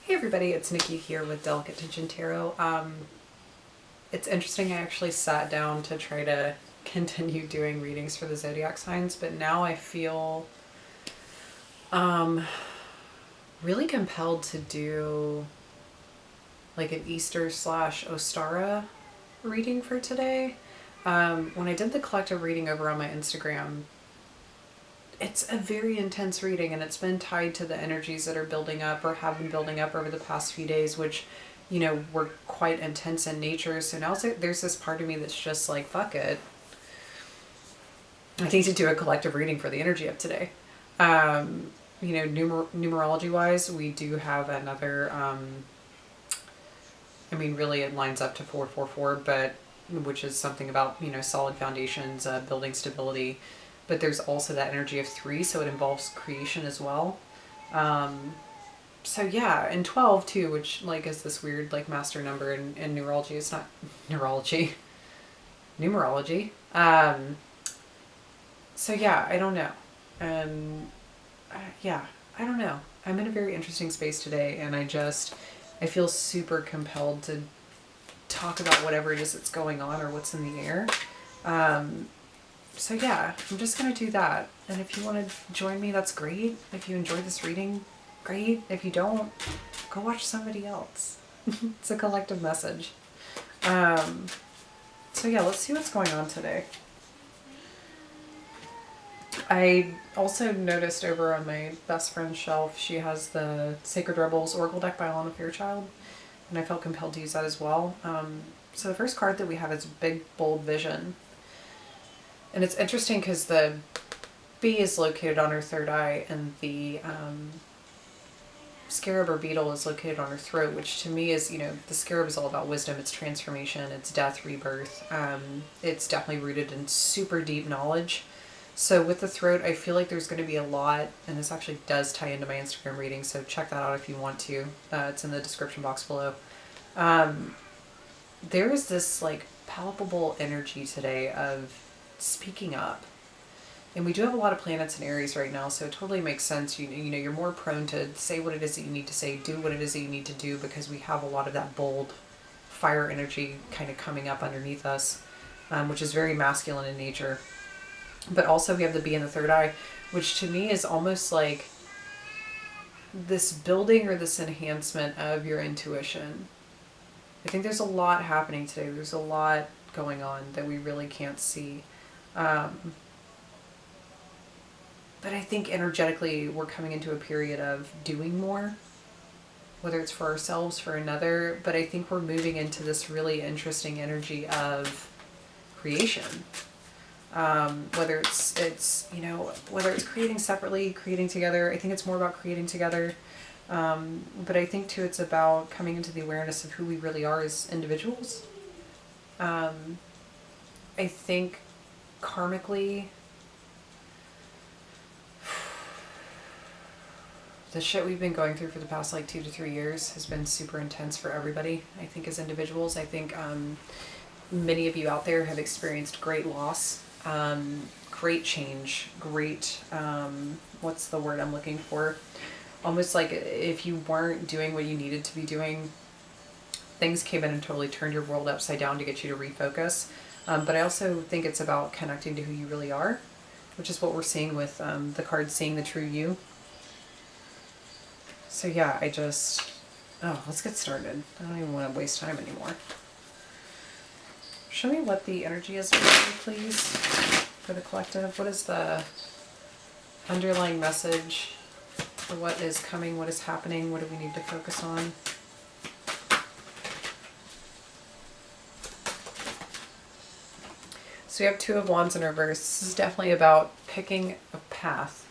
Hey everybody, it's Nikki here with Delicate Tension Tarot. It's interesting, I actually sat down to try to continue doing readings for the zodiac signs, but now I feel really compelled to do like an Easter / Ostara reading for today. When I did the collective reading over on my Instagram, it's a very intense reading, and it's been tied to the energies that are building up or have been building up over the past few days, which, you know, were quite intense in nature. So now there's this part of me that's just like, fuck it. I need to do a collective reading for the energy of today. You know, numerology wise, we do have another, I mean, really it lines up to 444, but which is something about, you know, solid foundations, building stability. But there's also that energy of 3, so it involves creation as well. So yeah, and 12 too, which like is this weird like master number in numerology. It's not neurology, numerology. So yeah, I don't know. Yeah, I don't know. I'm in a very interesting space today, and I feel super compelled to talk about whatever it is that's going on or what's in the air. So yeah, I'm just going to do that. And if you want to join me, that's great. If you enjoyed this reading, great. If you don't, go watch somebody else. It's a collective message. So yeah, let's see what's going on today. I also noticed over on my best friend's shelf, she has the Sacred Rebels Oracle deck by Alana Fairchild, and I felt compelled to use that as well. So the first card that we have is Big Bold Vision. And it's interesting because the bee is located on her third eye, and the scarab or beetle is located on her throat, which to me is, you know, the scarab is all about wisdom, it's transformation, it's death, rebirth. It's definitely rooted in super deep knowledge. So with the throat, I feel like there's going to be a lot, and this actually does tie into my Instagram reading, so check that out if you want to. It's in the description box below. There is this like palpable energy today of speaking up. And we do have a lot of planets in Aries right now, so it totally makes sense. You know, you're more prone to say what it is that you need to say, do what it is that you need to do, because we have a lot of that bold fire energy kind of coming up underneath us, which is very masculine in nature. But also we have the bee in the third eye, which to me is almost like this building or this enhancement of your intuition. I think there's a lot happening today. There's a lot going on that we really can't see. But I think energetically we're coming into a period of doing more, whether it's for ourselves, for another, but I think we're moving into this really interesting energy of creation. Whether it's, you know, whether it's creating separately, creating together, I think it's more about creating together. But I think too it's about coming into the awareness of who we really are as individuals. I think karmically, the shit we've been going through for the past like 2 to 3 years has been super intense for everybody. I think as individuals, I think many of you out there have experienced great loss, great change, great, what's the word I'm looking for? Almost like if you weren't doing what you needed to be doing, things came in and totally turned your world upside down to get you to refocus. But I also think it's about connecting to who you really are, which is what we're seeing with the card Seeing the True You. So yeah, let's get started. I don't even want to waste time anymore. Show me what the energy is for you, please, for the collective. What is the underlying message for what is coming, what is happening, what do we need to focus on? So we have Two of Wands in reverse. This is definitely about picking a path,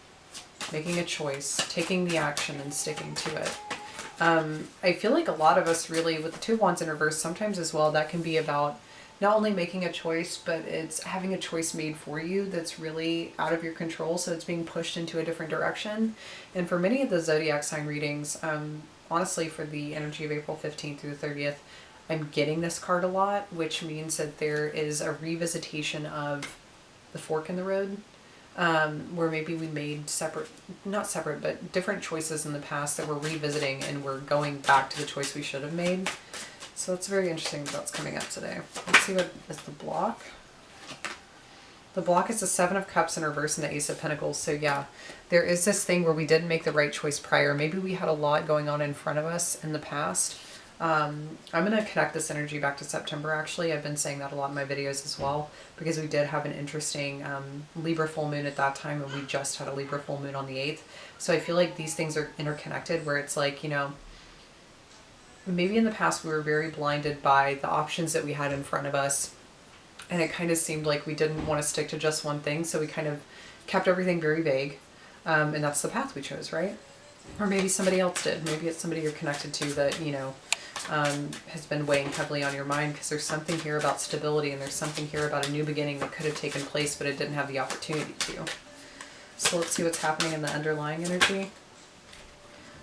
making a choice, taking the action and sticking to it. I feel like a lot of us really, with the Two of Wands in reverse, sometimes as well, that can be about not only making a choice, but it's having a choice made for you that's really out of your control. So it's being pushed into a different direction. And for many of the zodiac sign readings, honestly, for the energy of April 15th through the 30th, I'm getting this card a lot, which means that there is a revisitation of the fork in the road. where maybe we made separate, not separate, but different choices in the past that we're revisiting and we're going back to the choice we should have made. So it's very interesting that's coming up today. Let's see what is the block. The block is the Seven of Cups in reverse and the Ace of Pentacles. So yeah, there is this thing where we didn't make the right choice prior. Maybe we had a lot going on in front of us in the past. I'm going to connect this energy back to September, actually. I've been saying that a lot in my videos as well, because we did have an interesting Libra full moon at that time, and we just had a Libra full moon on the 8th. So I feel like these things are interconnected, where it's like, you know, maybe in the past we were very blinded by the options that we had in front of us, and it kind of seemed like we didn't want to stick to just one thing, so we kind of kept everything very vague, and that's the path we chose, right? Or maybe somebody else did. Maybe it's somebody you're connected to that, you know, has been weighing heavily on your mind, because there's something here about stability, and there's something here about a new beginning that could have taken place, but it didn't have the opportunity to. So let's see what's happening in the underlying energy.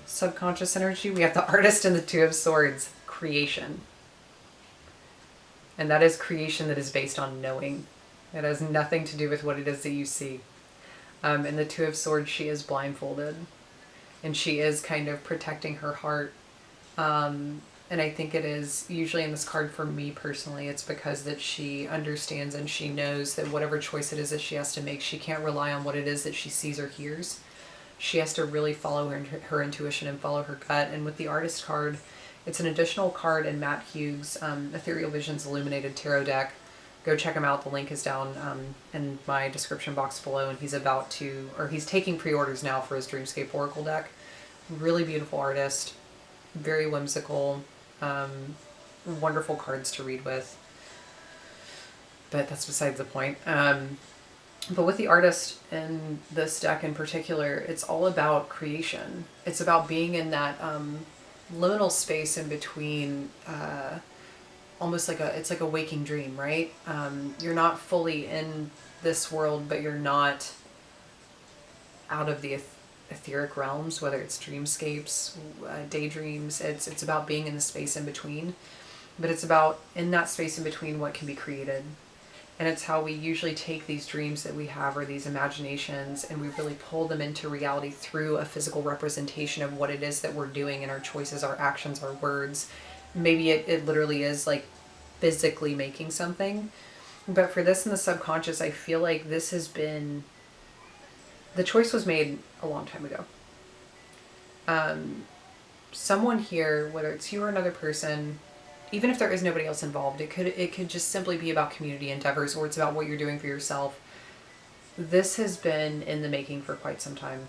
Subconscious energy, we have the Artist and the Two of Swords, creation. And that is creation that is based on knowing. It has nothing to do with what it is that you see. And the Two of Swords, she is blindfolded. And she is kind of protecting her heart. And I think it is, usually in this card for me personally, it's because that she understands and she knows that whatever choice it is that she has to make, she can't rely on what it is that she sees or hears. She has to really follow her intuition and follow her gut. And with the Artist card, it's an additional card in Matt Hughes' Ethereal Visions Illuminated Tarot deck. Go check him out. The link is down in my description box below. And he's about to, or he's taking pre-orders now for his Dreamscape Oracle deck. Really beautiful artist. Very whimsical. Wonderful cards to read with. But that's besides the point. But with the Artist in this deck in particular, it's all about creation. It's about being in that liminal space in between, almost like it's like a waking dream, right? You're not fully in this world, but you're not out of the etheric realms, whether it's dreamscapes, daydreams. It's about being in the space in between, but it's about in that space in between what can be created. And it's how we usually take these dreams that we have or these imaginations and we really pull them into reality through a physical representation of what it is that we're doing and our choices, our actions, our words. Maybe it literally is like physically making something. But for this in the subconscious, I feel like this has been, the choice was made a long time ago. Someone here, whether it's you or another person, even if there is nobody else involved, it could just simply be about community endeavors, or it's about what you're doing for yourself. This has been in the making for quite some time.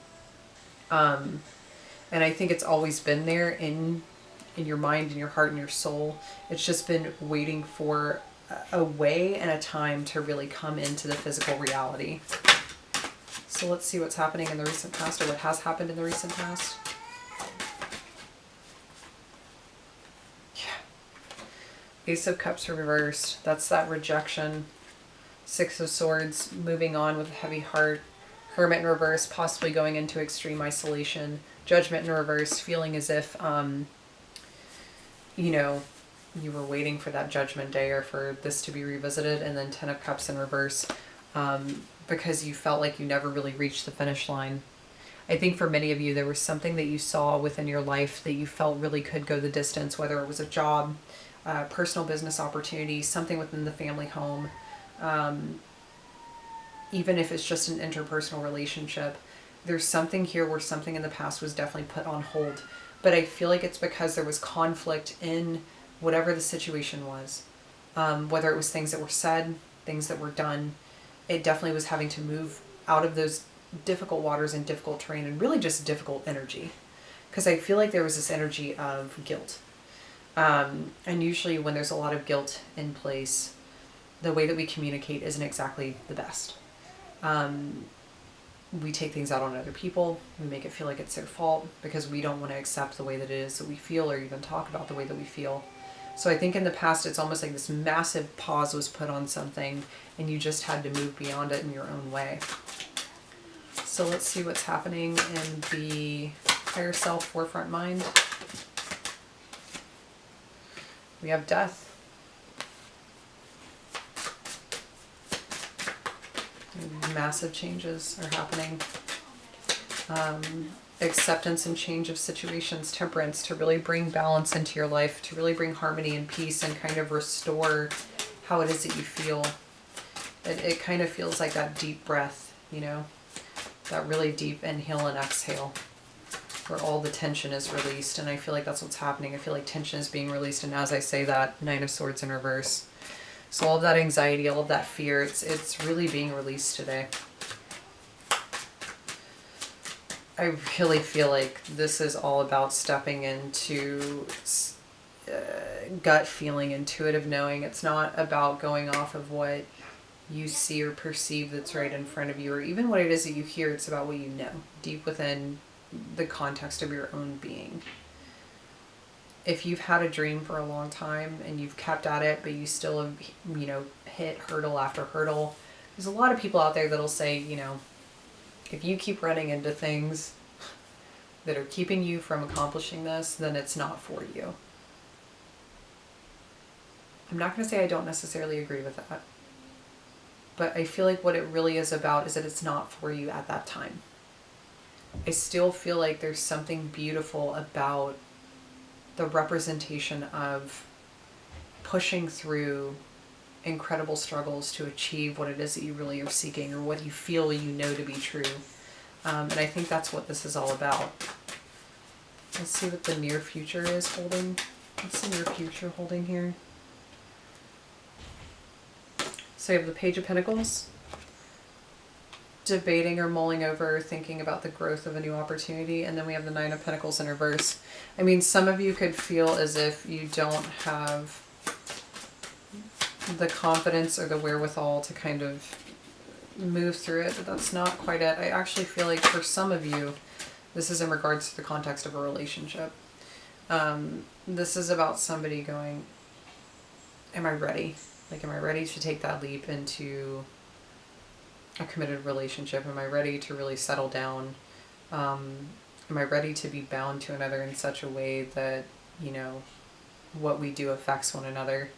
And I think it's always been there in your mind, in your heart, and your soul. It's just been waiting for a way and a time to really come into the physical reality. So let's see what's happening in the recent past, or what has happened in the recent past. Ace of Cups reversed. That's that rejection. Six of Swords, moving on with a heavy heart. Hermit in reverse, possibly going into extreme isolation. Judgment in reverse, feeling as if, you know, you were waiting for that judgment day or for this to be revisited. And then Ten of Cups in reverse, because you felt like you never really reached the finish line. I think for many of you, there was something that you saw within your life that you felt really could go the distance, whether it was a job, personal business opportunity, something within the family home, even if it's just an interpersonal relationship. There's something here where something in the past was definitely put on hold. But I feel like it's because there was conflict in whatever the situation was. Whether it was things that were said, things that were done, it definitely was having to move out of those difficult waters and difficult terrain and really just difficult energy. Because I feel like there was this energy of guilt. And usually when there's a lot of guilt in place, the way that we communicate isn't exactly the best. We take things out on other people. We make it feel like it's their fault because we don't want to accept the way that it is that we feel, or even talk about the way that we feel. So I think in the past, it's almost like this massive pause was put on something and you just had to move beyond it in your own way. So let's see what's happening in the higher self, forefront mind. We have death. Massive changes are happening. Acceptance and change of situations, temperance, to really bring balance into your life, to really bring harmony and peace and kind of restore how it is that you feel. It kind of feels like that deep breath, you know, that really deep inhale and exhale where all the tension is released. And I feel like that's what's happening. I feel like tension is being released. And as I say that, Nine of Swords in reverse. So all of that anxiety, all of that fear, it's really being released today. I really feel like this is all about stepping into gut feeling, intuitive knowing. It's not about going off of what you see or perceive that's right in front of you, or even what it is that you hear. It's about what you know, deep within the context of your own being. If you've had a dream for a long time and you've kept at it, but you still have, you know, hit hurdle after hurdle, there's a lot of people out there that'll say, you know, if you keep running into things that are keeping you from accomplishing this, then it's not for you. I'm not going to say I don't necessarily agree with that. But I feel like what it really is about is that it's not for you at that time. I still feel like there's something beautiful about the representation of pushing through incredible struggles to achieve what it is that you really are seeking, or what you feel you know to be true. And I think that's what this is all about. Let's see what the near future is holding. What's the near future holding here? So you have the Page of Pentacles. Debating or mulling over, thinking about the growth of a new opportunity. And then we have the Nine of Pentacles in reverse. I mean, some of you could feel as if you don't have the confidence or the wherewithal to kind of move through it, but that's not quite it. I actually feel like for some of you, this is in regards to the context of a relationship. This is about somebody going, am I ready? Like, am I ready to take that leap into a committed relationship? Am I ready to really settle down? Am I ready to be bound to another in such a way that, you know, what we do affects one another?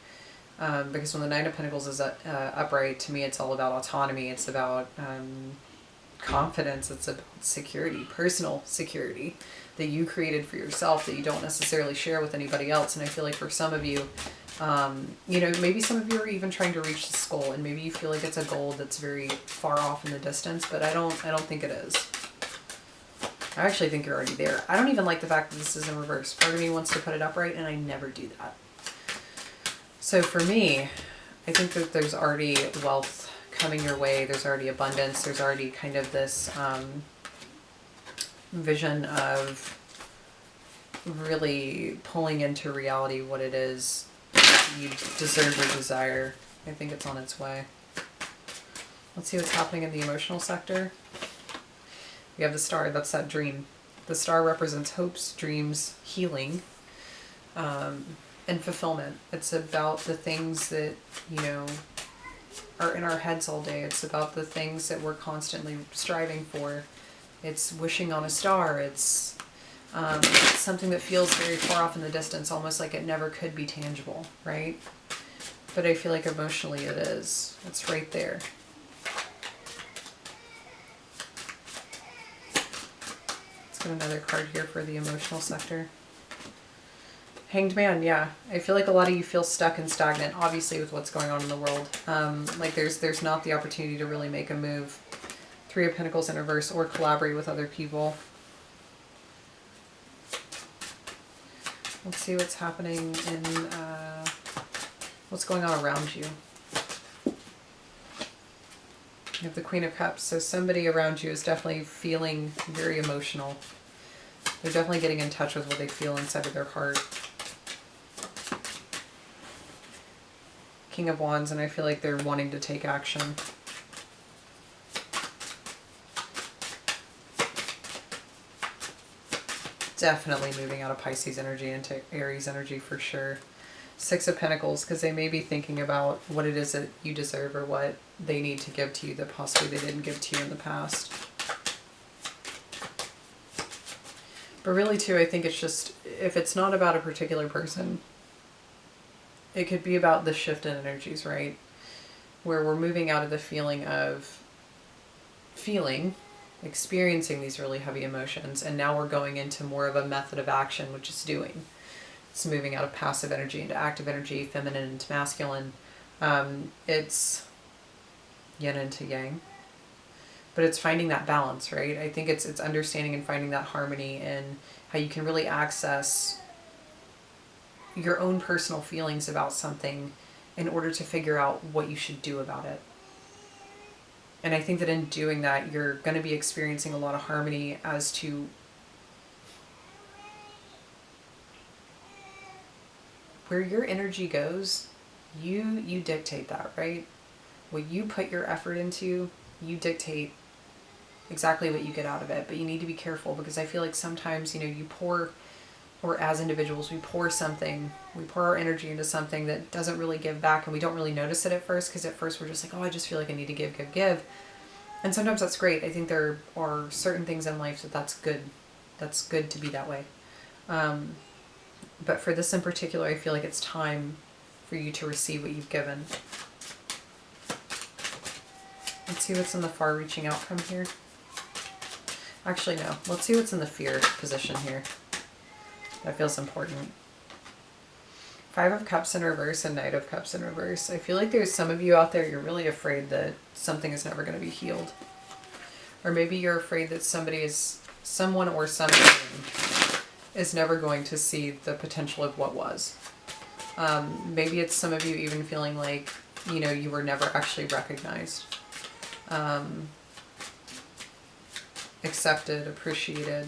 Because when the Nine of Pentacles is upright, to me it's all about autonomy. It's about confidence. It's about security, personal security that you created for yourself that you don't necessarily share with anybody else. And I feel like for some of you, you know, maybe some of you are even trying to reach this goal, and maybe you feel like it's a goal that's very far off in the distance, but I don't think it is. I actually think you're already there. I don't even like the fact that this is in reverse. Part of me wants to put it upright, and I never do that. So for me, I think that there's already wealth coming your way. There's already abundance. There's already kind of this vision of really pulling into reality what it is you deserve or desire. I think it's on its way. Let's see what's happening in the emotional sector. We have the Star. That's that dream. The Star represents hopes, dreams, healing, and fulfillment. It's about the things that, you know, are in our heads all day. It's about the things that we're constantly striving for. It's wishing on a star. It's something that feels very far off in the distance, almost like it never could be tangible, right? But I feel like emotionally it is. It's right there. Let's get another card here for the emotional sector. Hanged Man, yeah. I feel like a lot of you feel stuck and stagnant, obviously, with what's going on in the world. Like there's not the opportunity to really make a move. Three of Pentacles in reverse, or collaborate with other people. Let's see what's happening in, what's going on around you. You have the Queen of Cups, so somebody around you is definitely feeling very emotional. They're definitely getting in touch with what they feel inside of their heart. King of Wands, and I feel like they're wanting to take action. Definitely moving out of Pisces energy into Aries energy for sure. Six of Pentacles, because they may be thinking about what it is that you deserve or what they need to give to you that possibly they didn't give to you in the past. But really too, I think it's just, if it's not about a particular person, it could be about the shift in energies, right? Where we're moving out of the feeling of feeling, experiencing these really heavy emotions, and now we're going into more of a method of action, which is doing. It's moving out of passive energy into active energy, feminine into masculine. It's yin into yang. But it's finding that balance, right? I think it's understanding and finding that harmony and how you can really access your own personal feelings about something in order to figure out what you should do about it. And I think that in doing that, you're going to be experiencing a lot of harmony as to where your energy goes. You dictate that, right? What you put your effort into, you dictate exactly what you get out of it. But you need to be careful, because I feel like sometimes, you pour, or as individuals, we pour our energy into something that doesn't really give back, and we don't really notice it at first, because at first we're just like, oh, I just feel like I need to give. And sometimes that's great. I think there are certain things in life that's good. That's good to be that way. But for this in particular, I feel like it's time for you to receive what you've given. Let's see what's in the far-reaching outcome here. Actually, no. Let's see what's in the fear position here. That feels important. 5 of Cups in reverse and Knight of Cups in reverse. I feel like there's some of you out there, you're really afraid that something is never going to be healed. Or maybe you're afraid that someone or something is never going to see the potential of what was. Maybe it's some of you even feeling like, you were never actually recognized. Accepted, appreciated.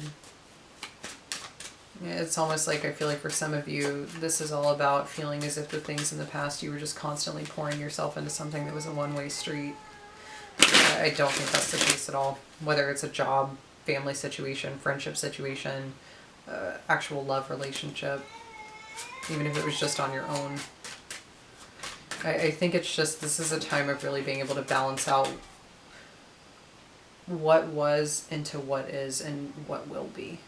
It's almost like, I feel like for some of you, this is all about feeling as if the things in the past, you were just constantly pouring yourself into something that was a one-way street. I don't think that's the case at all. Whether it's a job, family situation, friendship situation, actual love relationship, even if it was just on your own. I think it's just, this is a time of really being able to balance out what was into what is and what will be.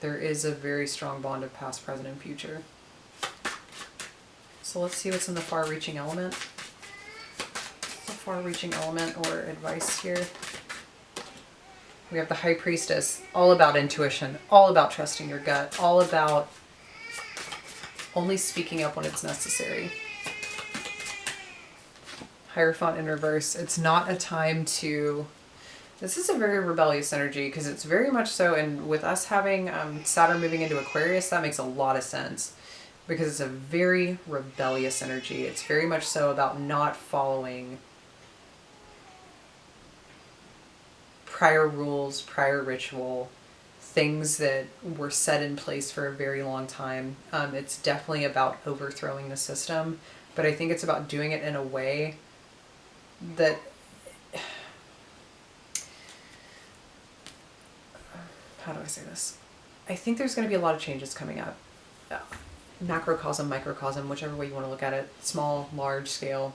There is a very strong bond of past, present, and future. So let's see what's in the far-reaching element. The far-reaching element or advice here. We have the High Priestess, all about intuition, all about trusting your gut, all about only speaking up when it's necessary. Hierophant in reverse. It's not a time to... This is a very rebellious energy, because it's very much so, and with us having Saturn moving into Aquarius, that makes a lot of sense, because it's a very rebellious energy. It's very much so about not following prior rules, prior ritual, things that were set in place for a very long time. It's definitely about overthrowing the system, but I think it's about doing it in a way that... How do I say this? I think there's going to be a lot of changes coming up. Macrocosm, microcosm, whichever way you want to look at it. Small, large scale.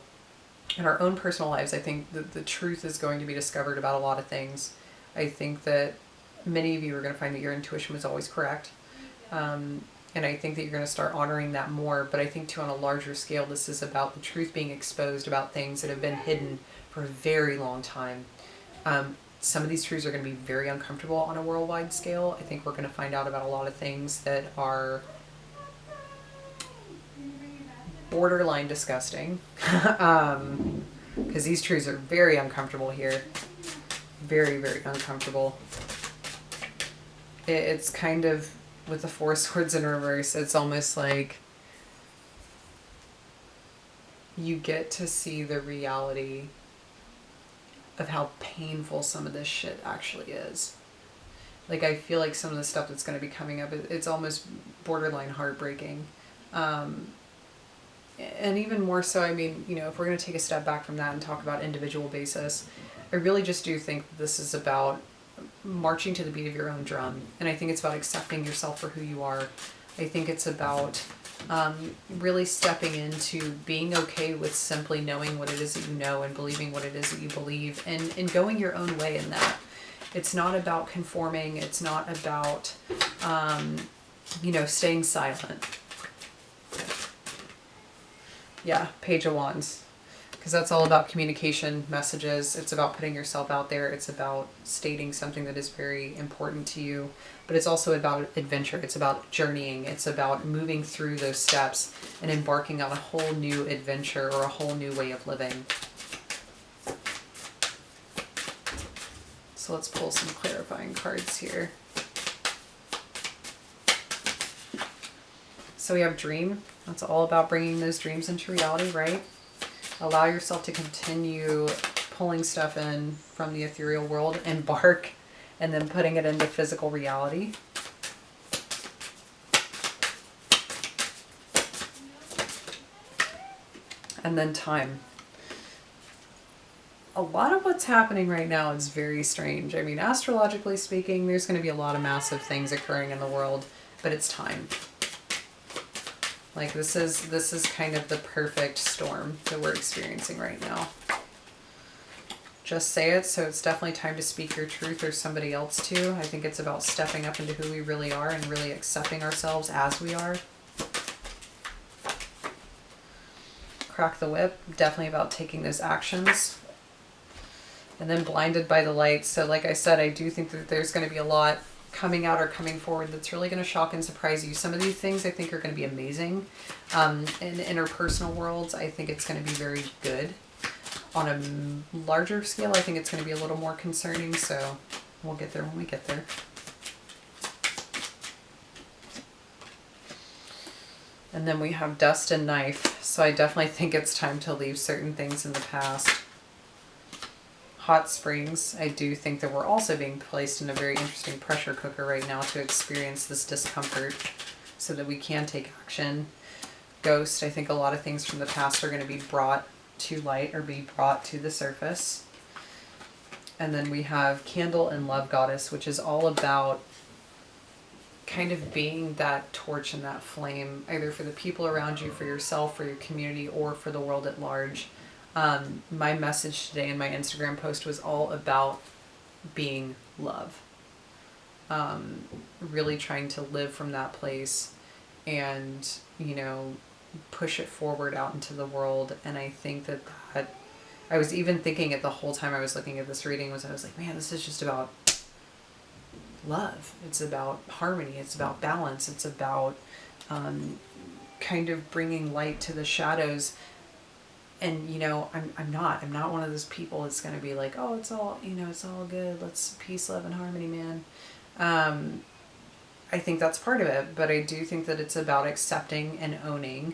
In our own personal lives, I think that the truth is going to be discovered about a lot of things. I think that many of you are going to find that your intuition was always correct. And I think that you're going to start honoring that more. But I think too, on a larger scale, this is about the truth being exposed about things that have been hidden for a very long time. Some of these truths are going to be very uncomfortable on a worldwide scale. I think we're going to find out about a lot of things that are borderline disgusting. Because these truths are very uncomfortable here. Very, very uncomfortable. It's kind of, with the 4 swords in reverse, it's almost like you get to see the reality of how painful some of this shit actually is. Like, I feel like some of the stuff that's going to be coming up, it's almost borderline heartbreaking. And even more so, I mean, if we're going to take a step back from that and talk about individual basis, I really just do think this is about marching to the beat of your own drum. And I think it's about accepting yourself for who you are. I think it's about really stepping into being okay with simply knowing what it is that you know and believing what it is that you believe, and going your own way in that. It's not about conforming. It's not about, staying silent. Yeah, Page of Wands. because that's all about communication, messages. It's about putting yourself out there. It's about stating something that is very important to you, but it's also about adventure. It's about journeying. It's about moving through those steps and embarking on a whole new adventure or a whole new way of living. So let's pull some clarifying cards here. So we have dream. That's all about bringing those dreams into reality, right? Allow yourself to continue pulling stuff in from the ethereal world, embark, and then putting it into physical reality. And then time. A lot of what's happening right now is very strange. I mean, astrologically speaking, there's going to be a lot of massive things occurring in the world, but it's time. Like this is kind of the perfect storm that we're experiencing right now. Just say it. So it's definitely time to speak your truth, or somebody else too. I think it's about stepping up into who we really are and really accepting ourselves as we are. Crack the whip. Definitely about taking those actions. And then blinded by the light. So like I said, I do think that there's going to be a lot coming out or coming forward that's really going to shock and surprise you. Some of these things I think are going to be amazing. In interpersonal worlds, I think it's going to be very good. On a larger scale, I think it's going to be a little more concerning. So we'll get there when we get there. And then we have dust and knife. So I definitely think it's time to leave certain things in the past. Hot springs. I do think that we're also being placed in a very interesting pressure cooker right now to experience this discomfort so that we can take action. Ghost. I think a lot of things from the past are going to be brought to light or be brought to the surface. And then we have candle and love goddess, which is all about kind of being that torch and that flame, either for the people around you, for yourself, for your community, or for the world at large. My message today in my Instagram post was all about being love. Really trying to live from that place and, you know, push it forward out into the world. And I think that I was even thinking it the whole time I was looking at this reading, was I was like, man, this is just about love. It's about harmony. It's about balance. It's about kind of bringing light to the shadows. And, you know, I'm not one of those people that's going to be like, oh, it's all, you know, it's all good. Let's peace, love, and harmony, man. I think that's part of it. But I do think that it's about accepting and owning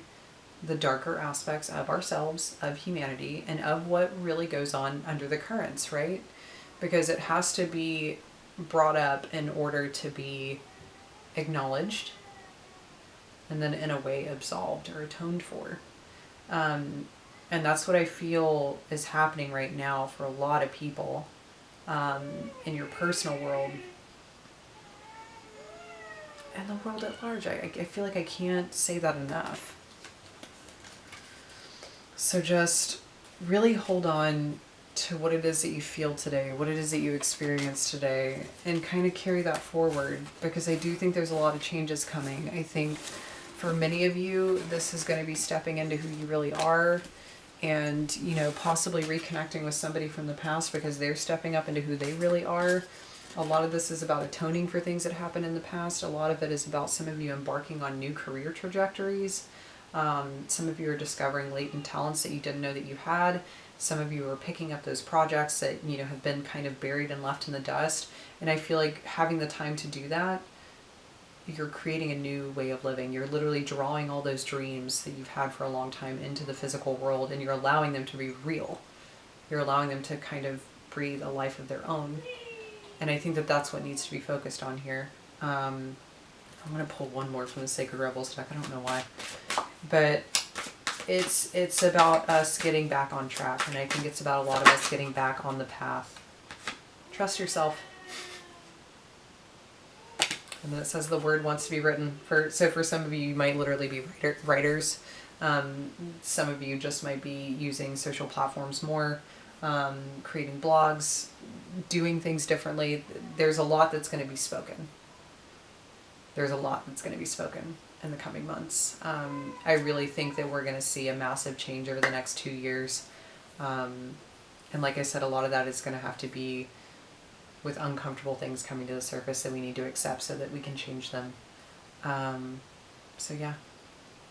the darker aspects of ourselves, of humanity, and of what really goes on under the currents, right? Because it has to be brought up in order to be acknowledged and then in a way absolved or atoned for. And that's what I feel is happening right now for a lot of people in your personal world and the world at large. I feel like I can't say that enough. So just really hold on to what it is that you feel today, what it is that you experience today, and kind of carry that forward, because I do think there's a lot of changes coming. I think for many of you, this is going to be stepping into who you really are, and, you know, possibly reconnecting with somebody from the past because they're stepping up into who they really are. A lot of this is about atoning for things that happened in the past. A lot of it is about some of you embarking on new career trajectories. Some of you are discovering latent talents that you didn't know that you had. Some of you are picking up those projects that, you know, have been kind of buried and left in the dust. And I feel like having the time to do that, you're creating a new way of living. You're literally drawing all those dreams that you've had for a long time into the physical world, and you're allowing them to be real. You're allowing them to kind of breathe a life of their own. And I think that that's what needs to be focused on here. I'm going to pull one more from the Sacred Rebels deck. I don't know why. But it's about us getting back on track. And I think it's about a lot of us getting back on the path. Trust yourself. And then it says the word wants to be written. So for some of you, you might literally be writers. Some of you just might be using social platforms more, creating blogs, doing things differently. There's a lot that's going to be spoken. There's a lot that's going to be spoken in the coming months. I really think that we're going to see a massive change over the next 2 years. And like I said, a lot of that is going to have to be with uncomfortable things coming to the surface that we need to accept so that we can change them. So yeah,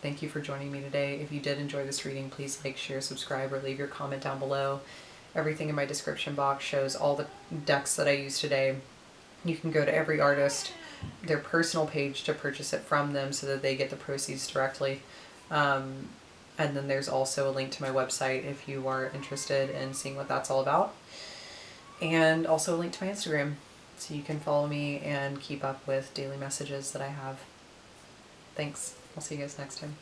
thank you for joining me today. If you did enjoy this reading, please like, share, subscribe, or leave your comment down below. Everything in my description box shows all the decks that I used today. You can go to every artist, their personal page, to purchase it from them so that they get the proceeds directly. And then there's also a link to my website if you are interested in seeing what that's all about. And also a link to my Instagram so you can follow me and keep up with daily messages that I have. Thanks. I'll see you guys next time.